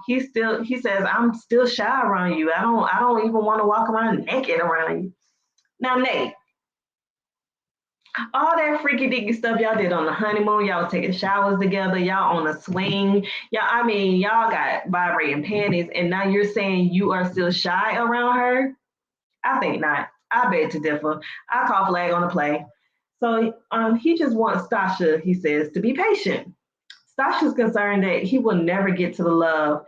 He says, I'm still shy around you. I don't even want to walk around naked around you. Now, Nate, all that freaky deaky stuff y'all did on the honeymoon, y'all was taking showers together, y'all on a swing, y'all got vibrating panties, and now you're saying you are still shy around her? I think not. I beg to differ. I call flag on the play. So he just wants Stasha, he says, to be patient. Stasha's concerned that he will never get to the love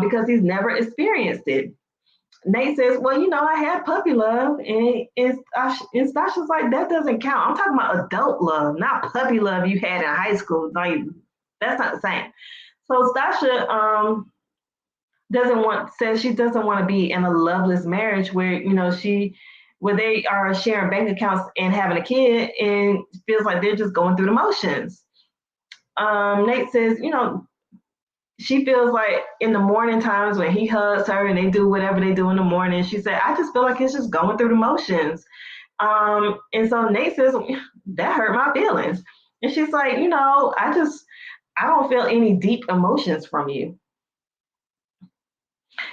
because he's never experienced it. Nate says, well, I had puppy love. And Stasha's like, that doesn't count. I'm talking about adult love, not puppy love you had in high school. Like, that's not the same. So Stasha says she doesn't want to be in a loveless marriage where, where they are sharing bank accounts and having a kid and feels like they're just going through the motions. Nate says, she feels like in the morning times when he hugs her and they do whatever they do in the morning, she said, I just feel like it's just going through the motions. And so Nate says, that hurt my feelings. And she's like, I don't feel any deep emotions from you.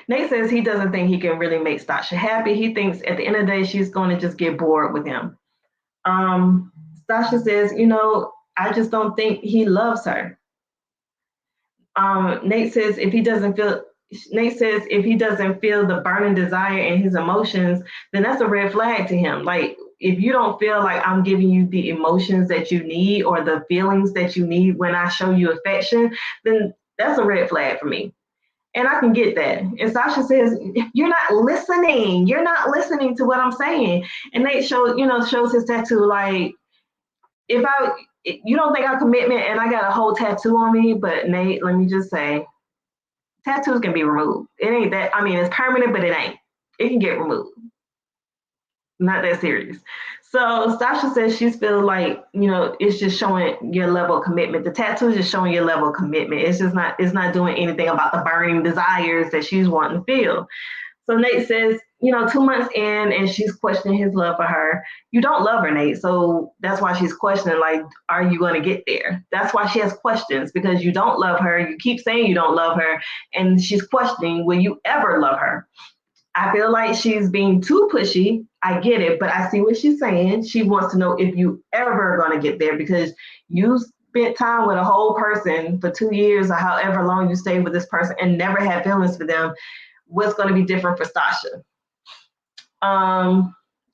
Nate says he doesn't think he can really make Stasha happy. He thinks at the end of the day, she's going to just get bored with him. Stasha says, I just don't think he loves her. Nate says if he doesn't feel the burning desire in his emotions, then that's a red flag to him. Like if you don't feel like I'm giving you the emotions that you need or the feelings that you need when I show you affection, then that's a red flag for me. And I can get that. And Sasha says, you're not listening. You're not listening to what I'm saying. And Nate shows his tattoo like, you don't think I'm commitment and I got a whole tattoo on me, but Nate, let me just say, tattoos can be removed. It ain't that, it's permanent, but it ain't. It can get removed. Not that serious. So Sasha says she's feeling like, it's just showing your level of commitment. The tattoo is just showing your level of commitment. It's not doing anything about the burning desires that she's wanting to feel. So Nate says, 2 months in and she's questioning his love for her. You don't love her, Nate. So that's why she's questioning, like, are you going to get there? That's why she has questions, because you don't love her. You keep saying you don't love her. And she's questioning, will you ever love her? I feel like she's being too pushy. I get it, but I see what she's saying. She wants to know if you ever going to get there because you spent time with a whole person for 2 years or however long you stayed with this person and never had feelings for them. What's going to be different for Stasha?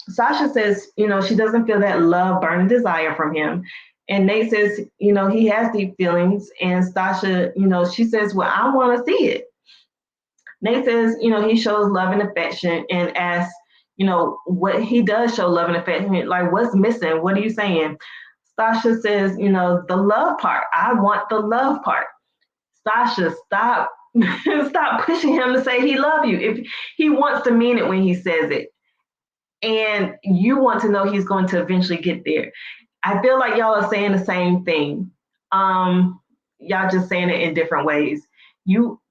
Sasha says, she doesn't feel that love, burning desire from him. And Nate says, he has deep feelings. And Stasha, she says, well, I want to see it. Nate says, he shows love and affection and asks, what he does show love and affection. Like, what's missing? What are you saying? Stasha says, the love part. I want the love part. Stasha, stop. Stop pushing him to say he love you. If he wants to mean it when he says it. And you want to know he's going to eventually get there. I feel like y'all are saying the same thing. Y'all just saying it in different ways.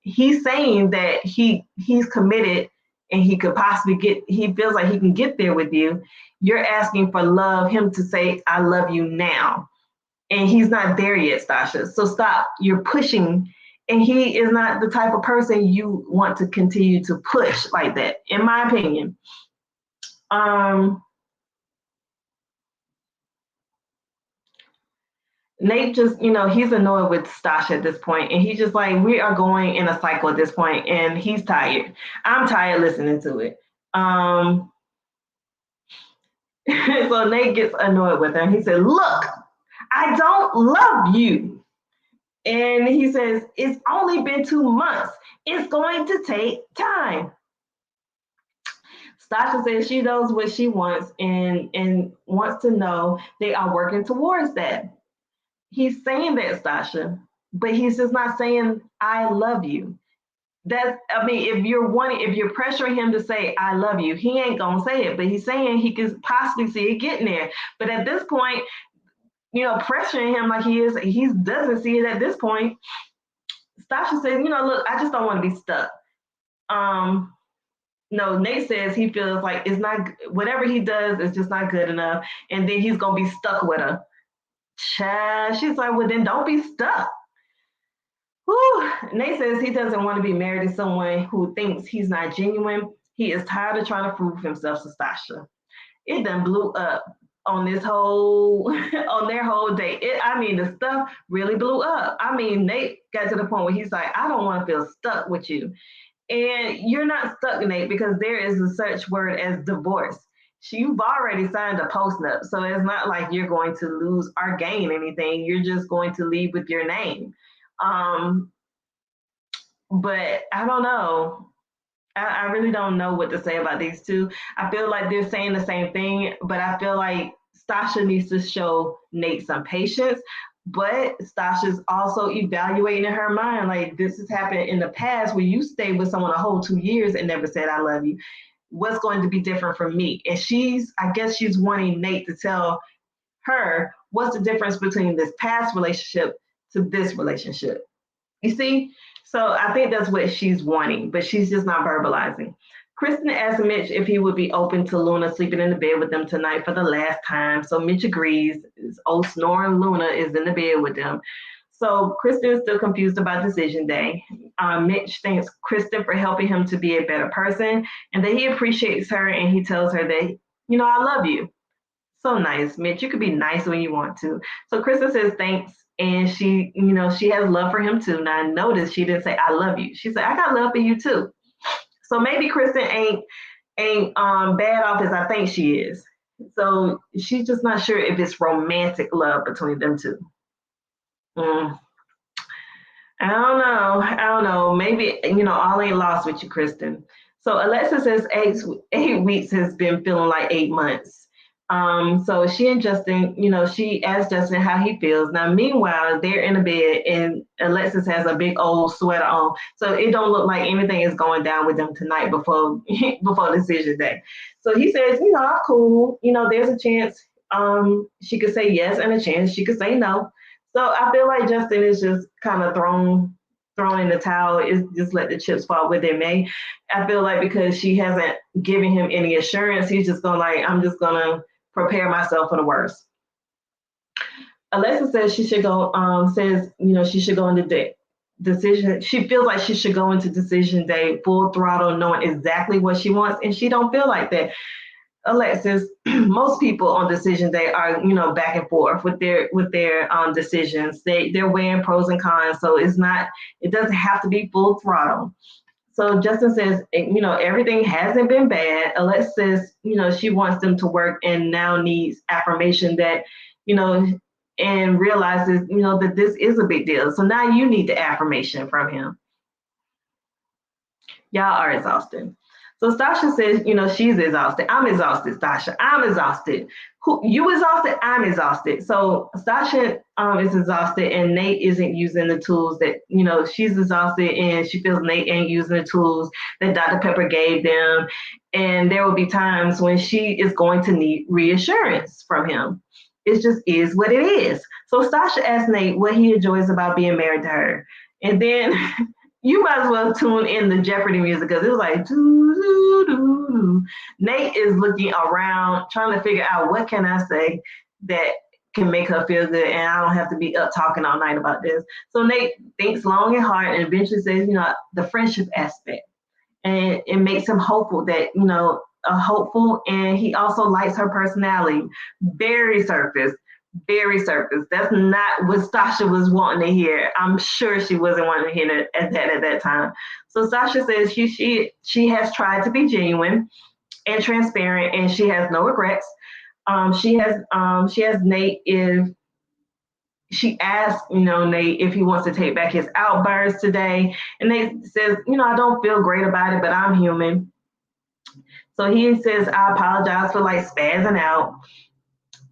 He's saying that he's committed and he could possibly he feels like he can get there with you. You're asking for him to say, I love you now. And he's not there yet, Stasha. So stop. You're pushing. And he is not the type of person you want to continue to push like that, in my opinion. Nate just, he's annoyed with Stasha at this point, and he's just like, we are going in a cycle at this point, and he's tired. I'm tired listening to it. So Nate gets annoyed with her, and he said, look, I don't love you. And he says, it's only been 2 months. It's going to take time. Stasha says she knows what she wants and wants to know they are working towards that. He's saying that, Stasha, but he's just not saying, I love you. If you're pressuring him to say, I love you, he ain't going to say it, but he's saying he could possibly see it getting there. But at this point, pressuring him like he doesn't see it at this point. Stasha says, look, I just don't want to be stuck. No, Nate says he feels like it's not, whatever he does is just not good enough. And then he's going to be stuck with her. She's like, well, then don't be stuck. Whew. Nate says he doesn't want to be married to someone who thinks he's not genuine. He is tired of trying to prove himself to Stasha. It done blew up on their whole date. The stuff really blew up. Nate got to the point where he's like, I don't want to feel stuck with you. And you're not stuck, Nate, because there is a such word as divorce. You've already signed a post-nup, so it's not like you're going to lose or gain anything. You're just going to leave with your name. But I don't know. I really don't know what to say about these two. I feel like they're saying the same thing, but I feel like Stasha needs to show Nate some patience. But Stasha's also evaluating in her mind, like, this has happened in the past where you stayed with someone a whole 2 years and never said, I love you. What's going to be different from me? And I guess she's wanting Nate to tell her what's the difference between this past relationship to this relationship. You see? So I think that's what she's wanting, but she's just not verbalizing. Kristen asked Mitch if he would be open to Luna sleeping in the bed with them tonight for the last time. So Mitch agrees. Old snoring Luna is in the bed with them. So Kristen is still confused about decision day. Mitch thanks Kristen for helping him to be a better person and that he appreciates her, and he tells her that, I love you. So nice, Mitch. You could be nice when you want to. So Kristen says thanks, and she has love for him too. Now notice she didn't say I love you. She said I got love for you too. So maybe Kristen ain't bad off as I think she is. So she's just not sure if it's romantic love between them two. I don't know. Maybe, all ain't lost with you, Kristen. So Alexa says 8 weeks has been feeling like 8 months. So she and Justin, she asked Justin how he feels. Now, meanwhile, they're in the bed and Alexis has a big old sweater on. So it don't look like anything is going down with them tonight before decision day. So he says, I'm cool. There's a chance she could say yes and a chance she could say no. So I feel like Justin is just kind of thrown in the towel. Is just let the chips fall where they may. I feel like because she hasn't given him any assurance, he's just going like, I'm just going to prepare myself for the worst. Alexa says she should go, she should go on the date. decision. She feels like she should go into decision day full throttle, knowing exactly what she wants, and she don't feel like that. Alexis, most people on decision day are, back and forth with their decisions. They're weighing pros and cons, so it doesn't have to be full throttle. So Justin says, everything hasn't been bad. Alexis says, she wants them to work and now needs affirmation that, you know, and realizes, that this is a big deal. So now you need the affirmation from him. Y'all are exhausted. So Stasha says, she's exhausted. I'm exhausted, Stasha. I'm exhausted. Who you exhausted? I'm exhausted. So Stasha is exhausted, and Nate isn't using the tools that she's exhausted, and she feels Nate ain't using the tools that Dr. Pepper gave them. And there will be times when she is going to need reassurance from him. It just is what it is. So Stasha asks Nate what he enjoys about being married to her, and then you might as well tune in the Jeopardy music because it was like doo, doo, doo, doo. Nate is looking around trying to figure out what can I say that can make her feel good, and I don't have to be up talking all night about this. So Nate thinks long and hard and eventually says, the friendship aspect, and it makes him hopeful that hopeful, and he also likes her personality. Very surface, very surface. That's not what Stasha was wanting to hear. I'm sure she wasn't wanting to hear it at that time. So Stasha says she has tried to be genuine and transparent, and she has no regrets. She has Nate if she asked, Nate if he wants to take back his outbursts today, and Nate says, I don't feel great about it, but I'm human. So he says, I apologize for like spazzing out.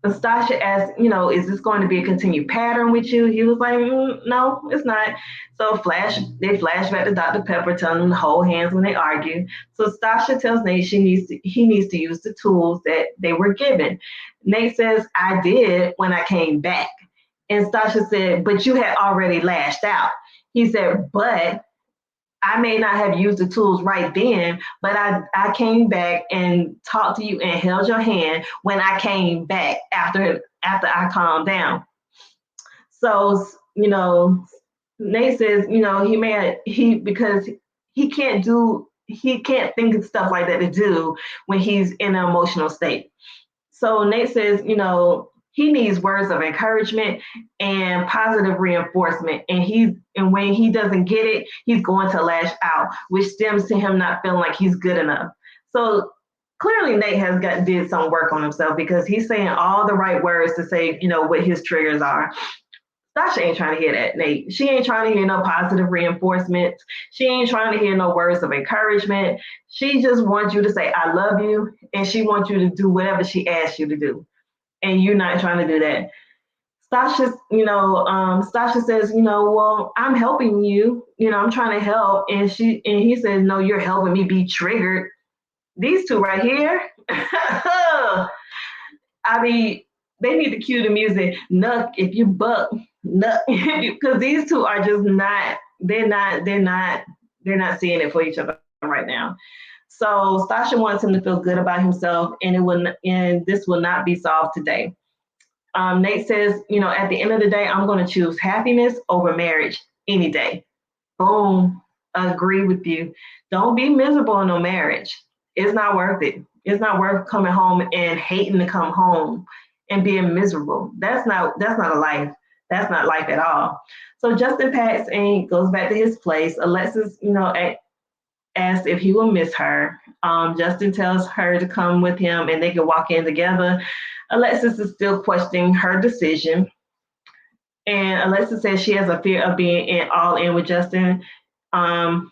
Stasha asked, is this going to be a continued pattern with you? He was like, no, it's not. So they flash back to Dr. Pepper telling them to hold hands when they argue. So Stasha tells Nate he needs to use the tools that they were given. Nate says, I did when I came back. And Stasha said, but you had already lashed out. He said, but I may not have used the tools right then, but I came back and talked to you and held your hand when I came back after I calmed down. So, Nate says, because he can't think of stuff like that to do when he's in an emotional state. So Nate says, he needs words of encouragement and positive reinforcement. And when he doesn't get it, he's going to lash out, which stems to him not feeling like he's good enough. So clearly Nate did some work on himself because he's saying all the right words to say, what his triggers are. Sasha ain't trying to hear that, Nate. She ain't trying to hear no positive reinforcements. She ain't trying to hear no words of encouragement. She just wants you to say, I love you. And she wants you to do whatever she asks you to do. And you're not trying to do that. Stasha says, well, I'm helping you. I'm trying to help. And he says, no, you're helping me be triggered. These two right here, I mean, they need to cue the music. Nuck, if you buck, nuck, because these two are just not. They're not seeing it for each other right now. So Stasha wants him to feel good about himself, and this will not be solved today. Nate says, at the end of the day, I'm going to choose happiness over marriage any day. Boom. I agree with you. Don't be miserable in no marriage. It's not worth it. It's not worth coming home and hating to come home and being miserable. That's not a life. That's not life at all. So Justin packs and goes back to his place. Alexis, asks if he will miss her. Justin tells her to come with him and they can walk in together. Alexis is still questioning her decision. And Alexis says she has a fear of being all in with Justin. And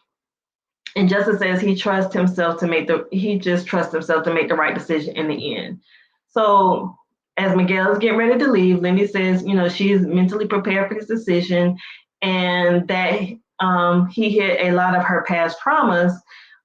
Justin says he just trusts himself to make the right decision in the end. So as Miguel is getting ready to leave, Lindy says, she is mentally prepared for his decision and that he hit a lot of her past traumas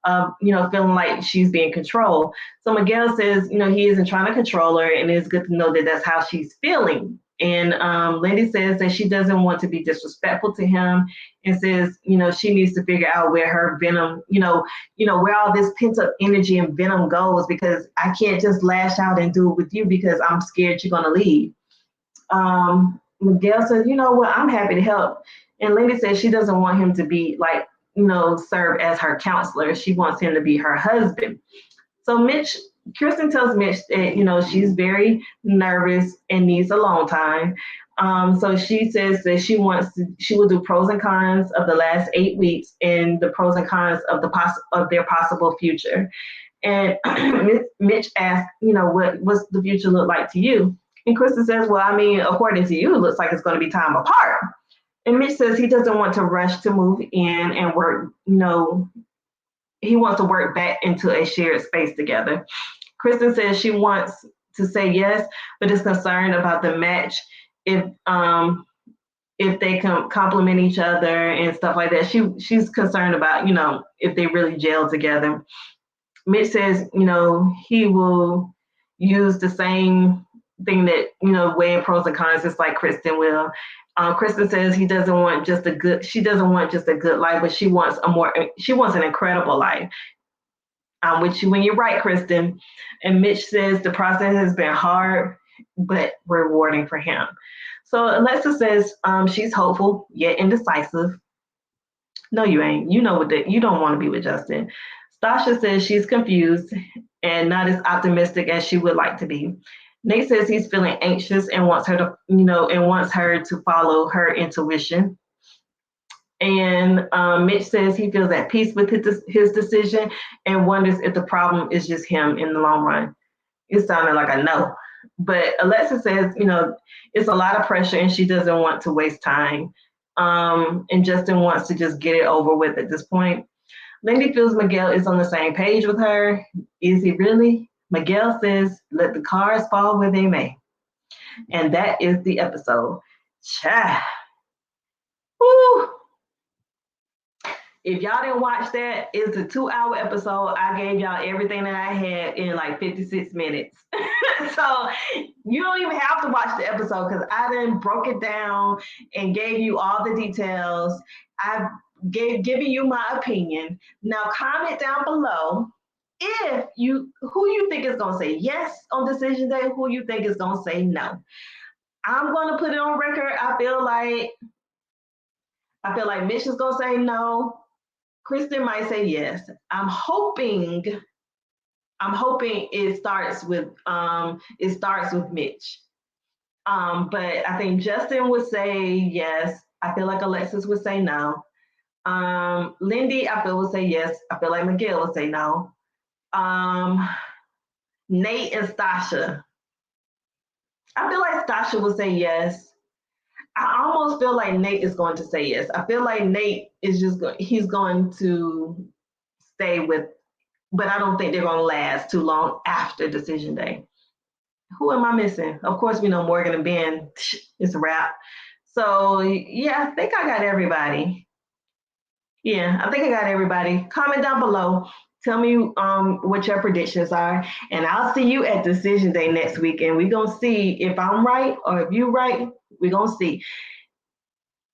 of, feeling like she's being controlled. So Miguel says, he isn't trying to control her and it's good to know that that's how she's feeling. And Lindy says that she doesn't want to be disrespectful to him and says, she needs to figure out where her venom, where all this pent up energy and venom goes, because I can't just lash out and do it with you because I'm scared you're going to leave. Miguel says, you know what, I'm happy to help. And Lindy says she doesn't want him to be like, serve as her counselor. She wants him to be her husband. So Kristen tells Mitch that, she's very nervous and needs alone time. So she says that she will do pros and cons of the last 8 weeks and the pros and cons of of their possible future. And Mitch asks, what's the future look like to you? And Kristen says, well, I mean, according to you, it looks like it's going to be time apart. And Mitch says he doesn't want to rush to move in and work, he wants to work back into a shared space together. Kristen says she wants to say yes, but is concerned about the match if they can complement each other and stuff like that. She's concerned about, if they really gel together. Mitch says, he will use the same thing that, weighing pros and cons, just like Kristen will. Kristen says she doesn't want just a good life, but she wants an incredible life. Which when you're right, Kristen. And Mitch says the process has been hard, but rewarding for him. So Alexa says she's hopeful yet indecisive. No, you ain't. You know you don't want to be with Justin. Stasha says she's confused and not as optimistic as she would like to be. Nate says he's feeling anxious and wants her to follow her intuition. And Mitch says he feels at peace with his decision and wonders if the problem is just him in the long run. It sounded like a no. But Alexa says, it's a lot of pressure and she doesn't want to waste time. And Justin wants to just get it over with at this point. Lindy feels Miguel is on the same page with her. Is he really? Miguel says, let the cards fall where they may. And that is the episode. Cha. Woo. If y'all didn't watch that, it's a 2-hour episode. I gave y'all everything that I had in like 56 minutes. So you don't even have to watch the episode because I then broke it down and gave you all the details. I've given you my opinion. Now comment down below who you think is gonna say yes on decision day, who you think is gonna say no. I'm gonna put it on record. I feel like Mitch is gonna say no. Kristen might say yes. I'm hoping it starts with Mitch. But I think Justin would say yes. I feel like Alexis would say no. Lindy, I feel would say yes. I feel like Miguel would say no. Nate and Stasha. I feel like Stasha would say yes. I almost feel like Nate is going to say yes. I feel like Nate is he's going to stay with, but I don't think they're going to last too long after decision day. Who am I missing? Of course, we know Morgan and Ben. It's a wrap. So yeah, I think I got everybody. Comment down below. Tell me what your predictions are, and I'll see you at decision day next week, and we're gonna see if I'm right or if you're right. We're gonna see.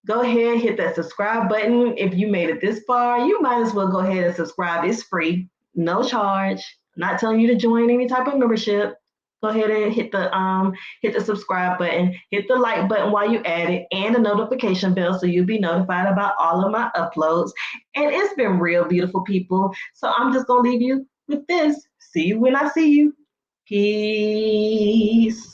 Go ahead, hit that subscribe button. If you made it this far, you might as well go ahead and subscribe. It's free, no charge. I'm not telling you to join any type of membership. Go ahead and hit the subscribe button, hit the like button while you at it, and the notification bell so you'll be notified about all of my uploads. And it's been real, beautiful people. So I'm just gonna leave you with this. See you when I see you. Peace.